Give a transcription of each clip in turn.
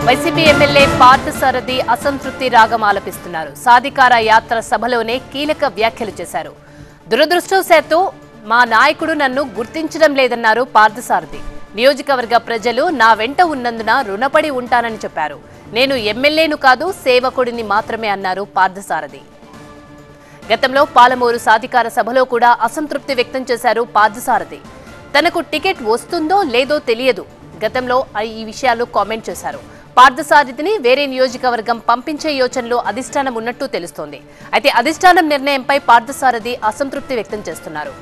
YCP MLA Parthasarathi అసంతృప్తి రాగం ఆలపిస్తున్నారు. సాధికార యాత్ర సభలోనే కీలక వ్యాఖ్యలు చేశారు. దురదృష్టవశాత్తు మా నాయకుడు నన్ను గుర్తించడం లేదన్నారు పార్థసారథి. నియోజకవర్గ ప్రజలు నా వెంట ఉన్నందున రుణపడి ఉంటానని చెప్పారు. నేను ఎమ్మెల్యేను కాదు, సేవకుడిని మాత్రమే అన్నారు పార్థసారథి. గతంలో పాలమూరు సాధికార సభలో కూడా అసంతృప్తి వ్యక్తం చేశారు పార్థసారథి. తనకు టికెట్ వస్తుందో లేదో తెలియదు. గతంలో ఈ విషయాలు కామెంట్ చేశారు. పార్థసారథిని వేరే నియోజకవర్గం పంపించే యోచనలో అధిష్టానం ఉన్నట్టు తెలుస్తోంది. అయితే అధిష్టానం నిర్ణయంపై పార్థసారథి అసంతృప్తి వ్యక్తం చేస్తున్నారు.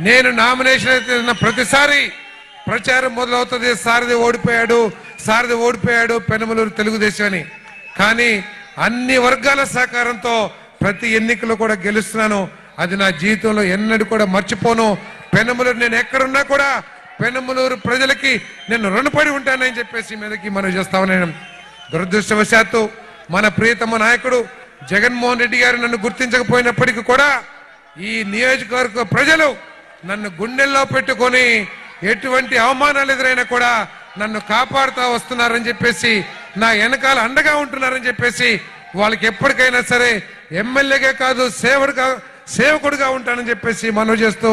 నేను నామినేషన్ ప్రతిసారి ప్రచారం మొదలవుతుంది. సారథి ఓడిపోయాడు పెనమలూరు తెలుగుదేశం అని. కానీ అన్ని వర్గాల సహకారంతో ప్రతి ఎన్నికల్లో కూడా గెలుస్తున్నాను. అది నా జీవితంలో ఎన్నడూ కూడా మర్చిపోను. పెనమలూరు నేను ఎక్కడున్నా కూడా పెనమలూరు ప్రజలకి నేను రుణపడి ఉంటానని చెప్పేసి మీదకి మనం చేస్తామని. దురదృష్టవశాత్తు మన ప్రియతమ నాయకుడు జగన్మోహన్ రెడ్డి గారు నన్ను గుర్తించకపోయినప్పటికీ కూడా ఈ నియోజకవర్గ ప్రజలు నన్ను గుండెల్లో పెట్టుకొని ఎటువంటి అవమానాలు ఎదురైనా కూడా నన్ను కాపాడుతూ వస్తున్నారని చెప్పేసి, నా వెనకాల అండగా ఉంటున్నారని చెప్పేసి, వాళ్ళకి ఎప్పటికైనా సరే ఎమ్మెల్యేగా కాదు సేవకుడుగా ఉంటానని చెప్పేసి మనవి చేస్తూ